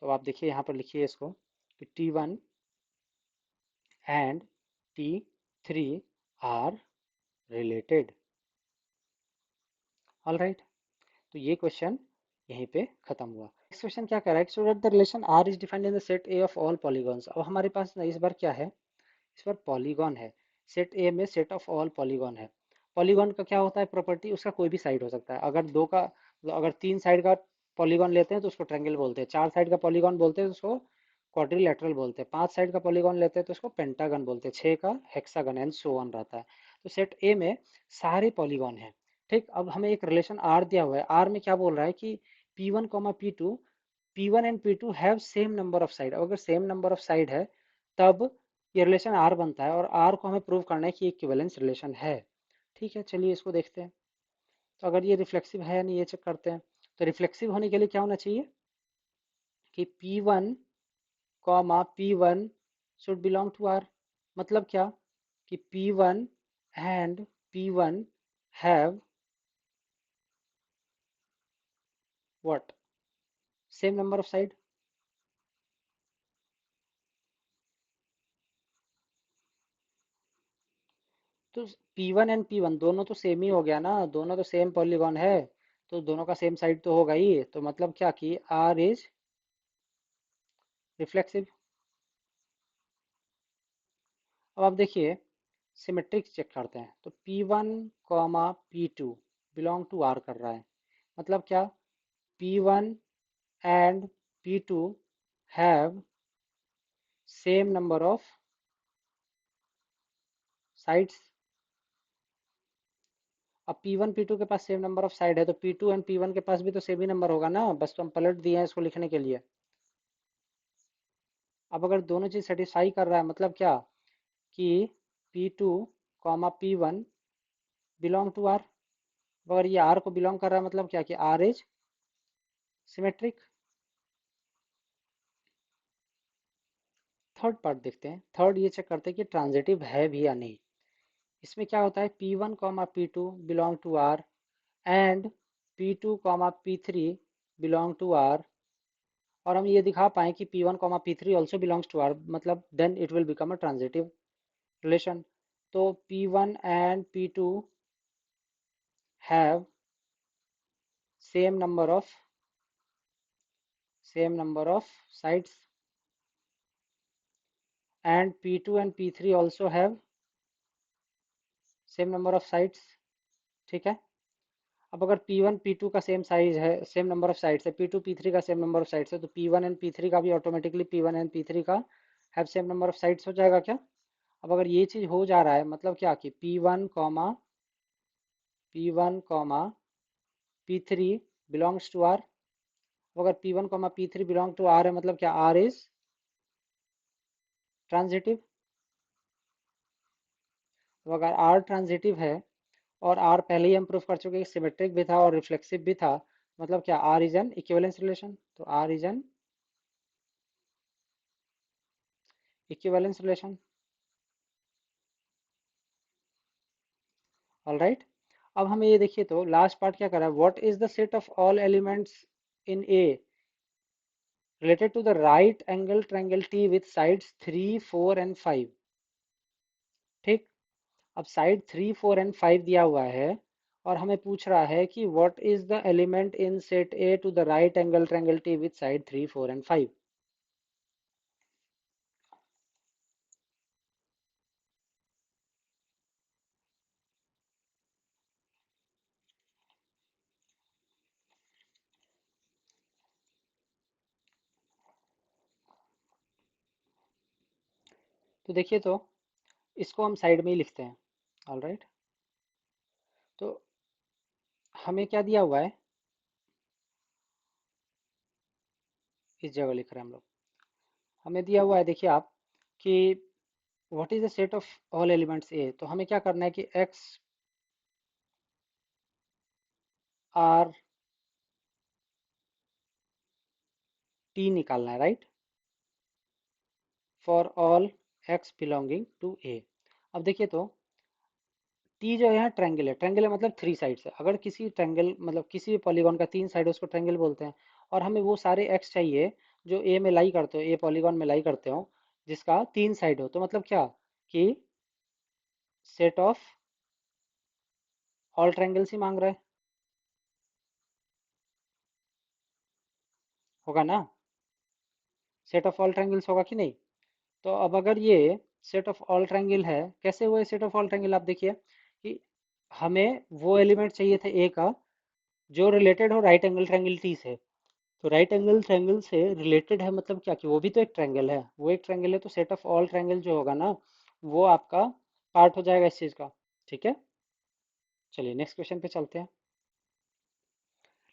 तो आप देखिए यहाँ पर लिखिए इसको कि T1 and T3 are related. All right, तो ये क्वेश्चन यहीं पे खत्म हुआ। नेक्स्ट क्वेश्चन क्या कर रहा है, so that the relation are is defined in the set A of all polygons. अब हमारे पास ना इस बार क्या है, इस बार पॉलीगॉन है, सेट ए में सेट ऑफ ऑल पॉलीगॉन है। पॉलीगॉन का क्या होता है प्रॉपर्टी, उसका कोई भी साइड हो सकता है। अगर दो का मतलब अगर तीन साइड का पॉलीगॉन लेते हैं तो उसको ट्रायंगल बोलते हैं, चार साइड का पॉलीगॉन बोलते हैं तो उसको क्वाड्रिलेटरल बोलते हैं, पांच साइड का पॉलीगॉन लेते हैं तो उसको पेंटागन बोलते हैं, छह का हेक्सागन एंड सो ऑन रहता है। तो सेट ए में सारे पॉलीगॉन हैं। ठीक, अब हमें एक रिलेशन आर दिया हुआ है, आर में क्या बोल रहा है कि P1 P2, P1 and P2 have same number of side. अगर सेम नंबर ऑफ साइड है तब ये रिलेशन आर बनता है, और आर को हमें प्रूव करना है कि इक्विवेलेंस रिलेशन है। ठीक है, चलिए इसको देखते हैं। तो अगर ये रिफ्लेक्सिव है या नहीं ये चेक करते हैं। तो रिफ्लेक्सिव होने के लिए क्या होना चाहिए कि P1 P1 should belong to are. मतलब क्या कि P1 and P1 have what, same number of side. तो P1 एंड P1 दोनों तो सेम ही हो गया ना, दोनों तो सेम पॉलीगॉन है, तो दोनों का सेम साइड तो होगा ही। तो मतलब क्या कि R इज रिफ्लेक्सिव। अब आप देखिए सिमेट्रिक चेक करते हैं, तो P1 P2 belong to R कर रहा है। मतलब क्या, P1 and P2 have same number of sides. अब P1 P2 के पास सेम नंबर ऑफ साइड है तो P2 एंड P1 के पास भी तो सेम ही नंबर होगा ना, बस तो हम पलट दिए हैं इसको लिखने के लिए। अब अगर दोनों चीज सेटिस्फाई कर रहा है मतलब क्या कि P2 P1 belong to R। अगर ये R को बिलोंग कर रहा है मतलब क्या कि R is symmetric. Third part देखते हैं, थर्ड ये चेक करते हैं कि ट्रांजिटिव है भी या नहीं। इसमें क्या होता है, P1 P2 belong to R and P2 P3 belong to R, और हम ये दिखा पाए कि P1 P3 also belongs to R, मतलब then it will become a transitive relation. तो P1 and P2 have same number of sides, and P2 and P3 also have same number of sides. ठीक है, अब अगर P1 P2 का same size है, same number of sides है, P2 P3 का same number of sides है, तो P1 एंड P3 का भी ऑटोमेटिकली P1 एंड P3 का have same number of sides हो जाएगा क्या। अब अगर ये चीज हो जा रहा है मतलब क्या कि P1 P3 belongs to R। अगर P1 P3 belong to R है मतलब क्या R इज ट्रांजिटिव। तो अगर R ट्रांजिटिव है और R पहले ही हम प्रूफ कर चुके हैं कि सिमेट्रिक भी था और रिफ्लेक्सिव भी था, मतलब क्या R is an equivalence relation. तो R is an equivalence relation. All right, अब हमें ये देखिए तो लास्ट पार्ट क्या कर रहा है, what is the set of all elements in a related to the right angle triangle t with sides 3 4 and 5। ठीक, अब साइड 3 4 एंड 5 दिया हुआ है और हमें पूछ रहा है कि what is the element in set a to the right angle triangle t with side 3 4 and 5। तो देखिए तो इसको हम साइड में ही लिखते हैं। ऑल राइट, तो हमें क्या दिया हुआ है, इस जगह लिख रहे हैं हम लोग। हमें दिया हुआ है देखिए आप कि what is the set of all elements A, तो हमें क्या करना है कि एक्स आर टी निकालना है, right, for all x belonging to A. अब देखिए तो टी जो है यहाँ ट्रायंगल है, ट्रायंगल मतलब थ्री साइड्स है। अगर किसी ट्रायंगल मतलब किसी भी पॉलीगॉन का तीन साइड है उसको ट्रायंगल बोलते हैं। और हमें वो सारे एक्स चाहिए जो ए में लाई करते हो, ए पॉलीगॉन में लाई करते हो, जिसका तीन साइड हो। तो मतलब क्या कि सेट ऑफ ऑल ट्रायंगल्स ही मांग रहा है, होगा ना? सेट ऑफ ऑल ट्रायंगल्स होगा कि नहीं? तो अब अगर ये सेट ऑफ ऑल ट्रायंगल है, कैसे हुआ सेट ऑफ ऑल ट्रायंगल? आप देखिए कि हमें वो एलिमेंट चाहिए थे ए का जो रिलेटेड हो राइट एंगल ट्रायंगल टी से। तो राइट एंगल ट्रायंगल से रिलेटेड है मतलब क्या कि वो भी तो एक ट्रायंगल है, वो एक ट्रायंगल है, तो सेट ऑफ ऑल ट्रायंगल जो होगा ना वो आपका पार्ट हो जाएगा इस चीज का। ठीक है, चलिए नेक्स्ट क्वेश्चन पे चलते हैं।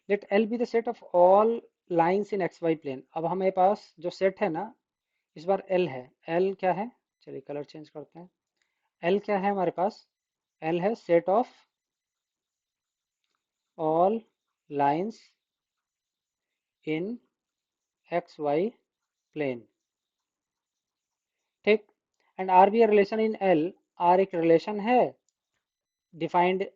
Let l be the set of all lines in x y plane. अब हमारे पास जो सेट है ना, इस बार एल है। एल क्या है? चलिए कलर चेंज करते हैं। एल क्या है हमारे पास? एल है set of all lines in x y plane. ठीक। And R be a relation in L. R एक रिलेशन है defined,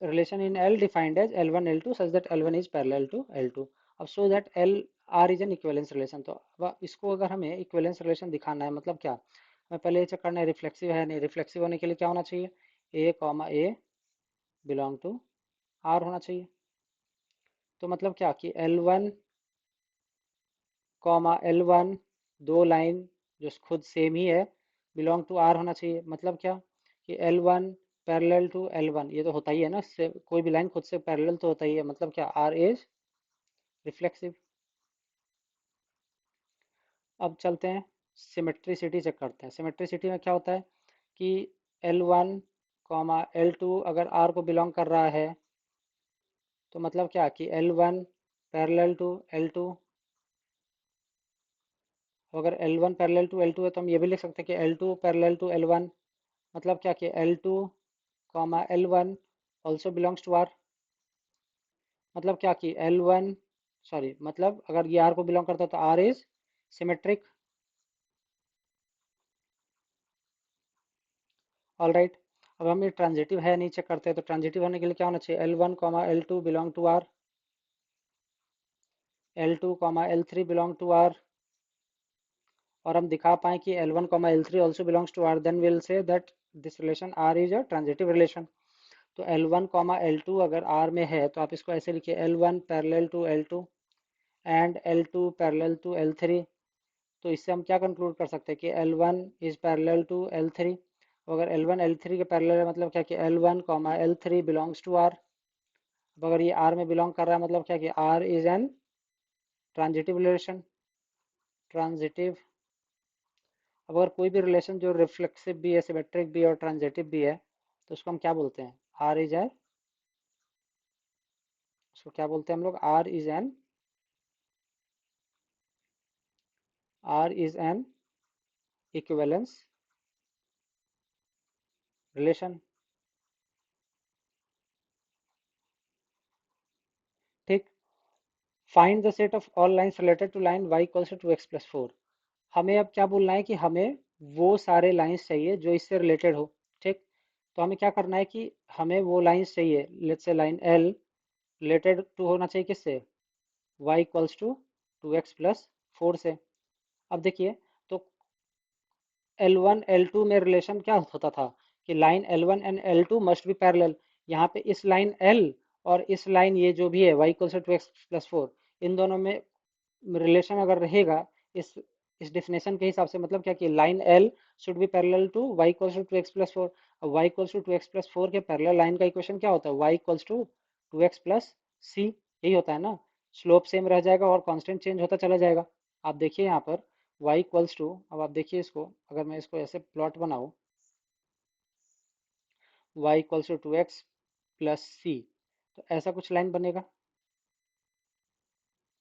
relation in L defined as L1 L2 such that L1 is parallel to L2। अब so that L R is an equivalence relation। तो अब इसको अगर हमें equivalence relation दिखाना है मतलब क्या, हमें पहले ये चेक करना है रिफ्लेक्सिव है नहीं। रिफ्लेक्सिव होने के लिए क्या होना चाहिए? A comma a belong to are होना चाहिए। तो मतलब क्या कि L1 कॉमा L1 दो लाइन जो खुद सेम ही है बिलोंग टू आर होना चाहिए। मतलब क्या कि L1 पैरेलल टू L1, ये तो होता ही है ना, से कोई भी लाइन खुद से पैरेलल तो होता ही है। मतलब क्या आर इज रिफ्लेक्सिव। अब चलते हैं सिमेट्रिसिटी चेक करते हैं। सिमेट्रिसिटी में क्या होता है कि L1 कॉमा L2 अगर R को बिलोंग कर रहा है तो मतलब क्या कि L1 पैरेलल टू L2। अगर L1 पैरेलल टू L2 है तो हम ये भी लिख सकते हैं कि L2 पैरेलल टू L1। मतलब क्या कि L2 comma L1 also belongs to R। मतलब क्या कि L1 सॉरी मतलब अगर ये R को बिलोंग करता है तो R is symmetric. All right. अब हम ये ट्रांजिटिव है नहीं चेक करते हैं। तो ट्रांजिटिव होने के लिए क्या होना चाहिए? L1 comma L2 belong to R, L2 comma L3 belong to R, और हम दिखा पाए कि L1 comma L3 also belongs to R, then will say that this relation R is a transitive relation. तो L1 कॉमा L2 अगर R में है तो आप इसको ऐसे लिखिए L1 parallel to L2 and L2 parallel to L3। तो इससे हम क्या कंक्लूड कर सकते हैं कि L1 is parallel to L3। अगर L1 L3 के पैरेलल है मतलब क्या कि L1 comma L3 belongs to R। अब अगर ये R में बिलोंग कर रहा है मतलब क्या कि R is an transitive relation. Transitive. अब अगर कोई भी रिलेशन जो रिफ्लेक्सिव भी है, सिमेट्रिक भी है और ट्रांजिटिव भी है तो उसको हम क्या बोलते हैं? आर इज एन, उसको क्या बोलते हैं हम लोग? R is an equivalence relation. ठीक। Find the set of all lines related to line y equals to 2x+4। हमें अब क्या बोलना है कि हमें वो सारे लाइंस चाहिए जो इससे रिलेटेड हो। ठीक। तो हमें क्या करना है कि हमें वो लाइंस चाहिए, let's say line L related to होना चाहिए किससे? y इक्वल्स टू 2x+4 से। अब देखिए तो L1 L2 में रिलेशन क्या होता था कि line L1 and L2 must be parallel. यहाँ पे इस लाइन L और इस लाइन ये जो भी है y इक्वल्स टू 2x+4, इन दोनों में रिलेशन अगर रहेगा इस इस डिफिनेशन के हिसाब से मतलब क्या कि line L should be parallel to y equals to 2x+4। अब y इक्वल्स टू 2x+4 के पैरेलल लाइन का इक्वेशन क्या होता है? y equals to 2x+c। यही होता है ना। स्लोप सेम रह जाएगा और कांस्टेंट चेंज होता चला जाएगा। आप देखिए यहाँ पर y इक्वल्स टू, अब आप देखिए इसको, अगर मैं इसको ऐसे प्लॉट बनाऊँ y इक्वल्स टू 2x+c, तो ऐसा कुछ लाइन बनेगा।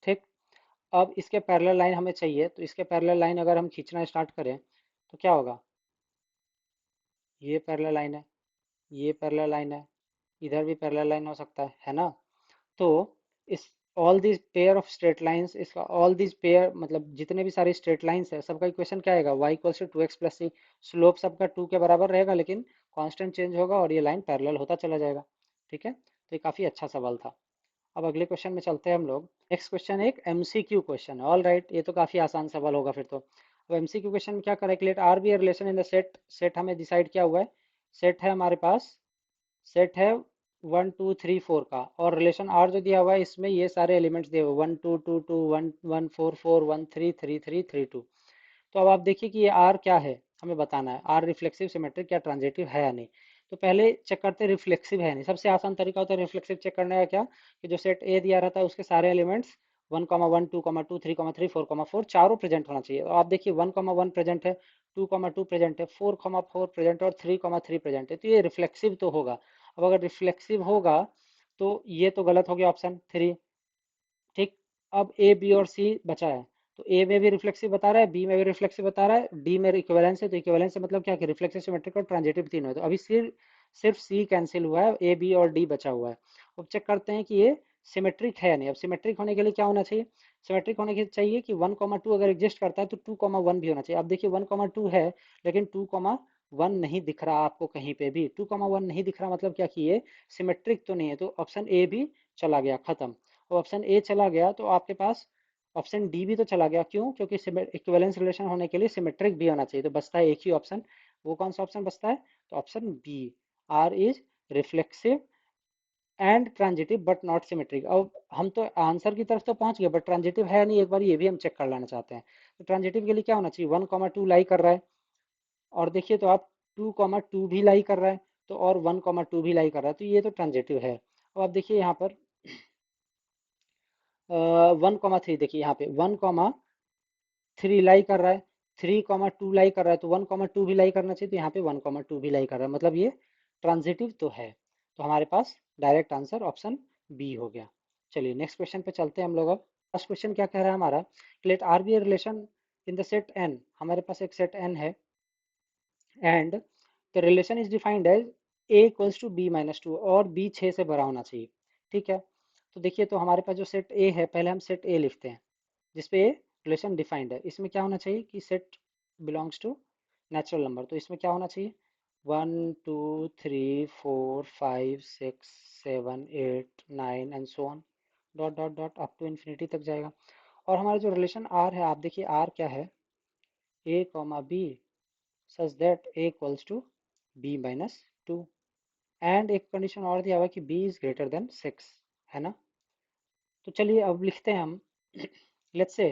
ठीक। अब इसके पैरेलल लाइन हमें चाहिए, तो इसके पैरेलल लाइन अगर हम खींचना स्टार्ट करें तो क्या होगा? ये पैरेलल लाइन है, ये पैरेलल लाइन है, इधर भी पैरेलल लाइन हो सकता है ना? तो इस all this pair of straight lines, इसका ऑल दिस पेयर मतलब जितने भी सारे स्ट्रेट लाइंस है सबका इक्वेशन क्या आएगा, y equals to 2x plus c. Slope सबका 2 के बराबर रहेगा लेकिन कांस्टेंट चेंज होगा और ये लाइन पैरेलल होता चला जाएगा। ठीक है, तो ये काफ़ी अच्छा सवाल था। अब अगले क्वेश्चन में चलते हैं हम लोग। नेक्स्ट क्वेश्चन एक एमसीक्यू क्वेश्चन है। ऑल राइट, ये तो काफ़ी आसान सवाल होगा फिर तो। अब एमसीक्यू क्वेश्चन में क्या calculate r be relation in the set. Set हमें डिसाइड किया हुआ है, सेट है हमारे पास, सेट है 1 2 3 4 का, और रिलेशन आर जो दिया हुआ है इसमें ये सारे एलिमेंट्स दिए हुए 1 2 2 2 1 1 4 4 1 3 3 3 2। तो अब आप देखिए कि ये आर क्या है, हमें बताना है आर रिफ्लेक्सिव सिमेट्रिक या ट्रांजिटिव है या नहीं। तो पहले चेक करते हैं रिफ्लेक्सिव है नहीं। सबसे आसान तरीका होता है रिफ्लेक्सिव चेक करने का क्या, कि जो सेट ए दिया रहता है उसके सारे एलिमेंट्स 1 1 2 2 3 4 चारों प्रेजेंट होना चाहिए। तो आप देखिए 1 1 प्रेजेंट है, 2 2 प्रेजेंट है, 4 4 प्रेजेंट है और 3 3 प्रेजेंट है, तो ये रिफ्लेक्सिव तो होगा। अब अगर रिफ्लेक्सिव होगा तो ये तो गलत हो गया ऑप्शन 3। ठीक, अब ए बी और सी बचा है, तो ए में भी रिफ्लेक्सिव बता रहा है, बी में भी रिफ्लेक्सिव बता रहा है, डी में इक्विवेलेंस है, तो इक्विवेलेंस से मतलब क्या कि रिफ्लेक्सिव सिमेट्रिक और ट्रांजिटिव तीनों है। तो अभी सिर्फ सिर्फ सी कैंसिल हुआ है, ए बी और डी बचा हुआ है। अब चेक करते हैं कि ये सिमेट्रिक है या नहीं। अब सिमेट्रिक होने के लिए क्या होना चाहिए, सिमेट्रिक होने के लिए चाहिए कि 1 2 अगर एग्जिस्ट करता है तो 2 1 भी होना चाहिए। अब देखिए 1 2 है लेकिन 2 1 नहीं दिख रहा आपको कहीं पे भी। 2 1 नहीं दिख रहा मतलब क्या कि ये सिमेट्रिक तो नहीं है, तो ऑप्शन ए भी चला गया, खत्म। और ऑप्शन ए चला गया तो आपके पास ऑप्शन डी भी तो चला गया। क्यों, क्योंकि इक्विवेलेंस रिलेशन होने के लिए सिमेट्रिक भी होना चाहिए। तो बचता है एक ही ऑप्शन, वो कौन सा ऑप्शन बचता है, तो option b, r is reflexive and transitive but not symmetric. अब हम तो आंसर की तरफ तो पहुंच गए बट ट्रांजिटिव है नहीं, एक बार ये भी हम चेक कर लेना चाहते हैं। तो ट्रांजिटिव के लिए क्या होना चाहिए, 1 2 लाई कर रहा है, और देखिए तो आप 2 2 भी लाई कर रहा है, तो और 1 2 भी लाई कर रहा है, तो ये तो ट्रांजिटिव है। अब आप देखिए यहाँ पर 1 3, देखिए यहाँ पे 1 3 लाई कर रहा है, 3 2 लाई कर रहा है, तो 1 2 भी लाई करना चाहिए, तो यहाँ पे 1 2 भी लाई कर रहा है, मतलब ये ट्रांजिटिव तो है। तो हमारे पास डायरेक्ट आंसर ऑप्शन बी हो गया। चलिए नेक्स्ट क्वेश्चन पे चलते हैं हम लोग। अब फर्स्ट क्वेश्चन क्या कह रहा है हमारा, let r be a relation in the set n. हमारे पास एक सेट एन है and the relation is defined as a equals to b minus two, और बी 6 से बड़ा होना चाहिए। ठीक है, तो देखिए तो हमारे पास जो सेट ए है, पहले हम सेट ए लिखते हैं जिसपे ए रिलेशन डिफाइंड है। इसमें क्या होना चाहिए कि set belongs to natural number, तो इसमें क्या होना चाहिए 1 2 3 4 5 6 7 8 9 and so on, dot dot dot up to infinity तक जाएगा। और हमारा जो रिलेशन आर है, आप देखिए आर क्या है, a comma b such that a equals to b minus two, and एक कंडीशन और दिया हुआ है कि बी इज ग्रेटर देन 6, है ना। तो चलिए अब लिखते हैं हम let's say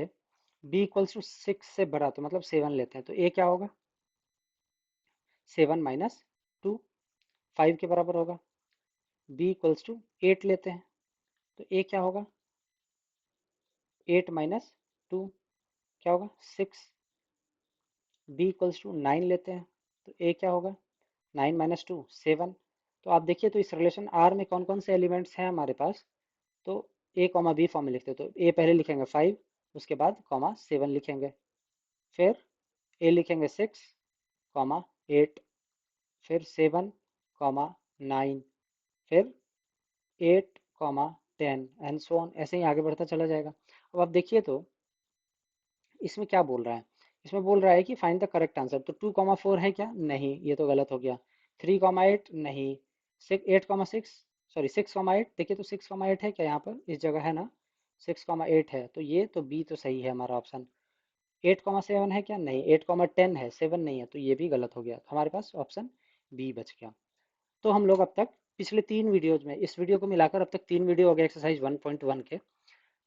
B equals to 6 से बड़ा, तो मतलब 7 लेते हैं, तो ए क्या होगा 7 माइनस 2, 5 के बराबर होगा। बी इक्वल्स टू 8 लेते हैं, तो ए क्या होगा 8 माइनस 2, क्या होगा 6। बी इक्वल्स टू 9 लेते हैं, तो ए क्या होगा 9 माइनस 2 7। तो आप देखिए तो इस रिलेशन आर में कौन कौन से एलिमेंट्स हैं हमारे पास, तो ए कॉमा बी फॉर्म में लिखते हैं, तो ए पहले लिखेंगे 5, उसके बाद कॉमा 7 लिखेंगे, फिर ए लिखेंगे 6 कॉमा 8, फिर 7 कॉमा 9, फिर 8 कॉमा 10 एंड सो ऑन, ऐसे ही आगे बढ़ता चला जाएगा। अब आप देखिए तो इसमें क्या बोल रहा है, इसमें बोल रहा है कि फाइंड द करेक्ट आंसर। तो 2 4 है क्या, नहीं ये तो गलत हो गया। 3 8 नहीं, 8 6, सॉरी 6 8, देखिए तो 6 8 है क्या यहाँ पर, इस जगह है ना 6 8 है, तो ये तो बी तो सही है हमारा ऑप्शन। 8 7 है क्या, नहीं। 8 10 है, 7 नहीं है, तो ये भी गलत हो गया। तो हमारे पास ऑप्शन बी बच गया। तो हम लोग अब तक पिछले 3 वीडियोज में, इस वीडियो को मिलाकर अब तक 3 वीडियो हो गए एक्सरसाइज 1.1 के।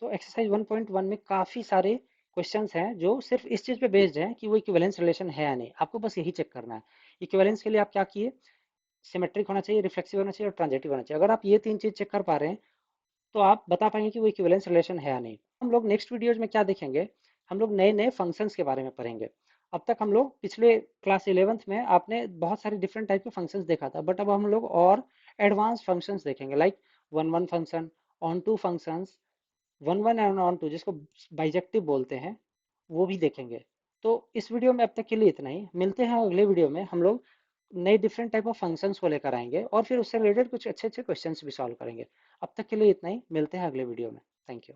तो एक्सरसाइज 1.1 में काफ़ी सारे क्वेश्चंस हैं जो सिर्फ इस चीज़ पे बेस्ड हैं कि वो इक्विवेलेंस रिलेशन है या नहीं। आपको बस यही चेक करना है। इक्विवेलेंस के लिए आप क्या किए, सिमेट्रिक होना चाहिए, रिफ्लेक्सिव होना चाहिए और ट्रांजिटिव होना चाहिए। अगर आप ये 3 चीज़ चेक कर पा रहे हैं तो आप बता पाएंगे कि वो इक्विवेलेंस रिलेशन है या नहीं। हम लोग नेक्स्ट वीडियोज में क्या देखेंगे, हम लोग नए नए फंक्शंस के बारे में पढ़ेंगे। अब तक हम लोग पिछले क्लास 11th में आपने बहुत सारे डिफरेंट टाइप के फंक्शंस देखा था, बट अब हम लोग और एडवांस फंक्शंस देखेंगे, like one one function, onto functions, one one and onto जिसको बाइजेक्टिव बोलते हैं, वो भी देखेंगे। तो इस वीडियो में अब तक के लिए इतना ही। मिलते हैं अगले वीडियो में, हम लोग नए डिफरेंट टाइप ऑफ फंक्शंस को लेकर आएंगे और फिर उससे रिलेटेड कुछ अच्छे अच्छे क्वेश्चंस भी सॉल्व करेंगे। अब तक के लिए इतना ही, मिलते हैं अगले वीडियो में। Thank you.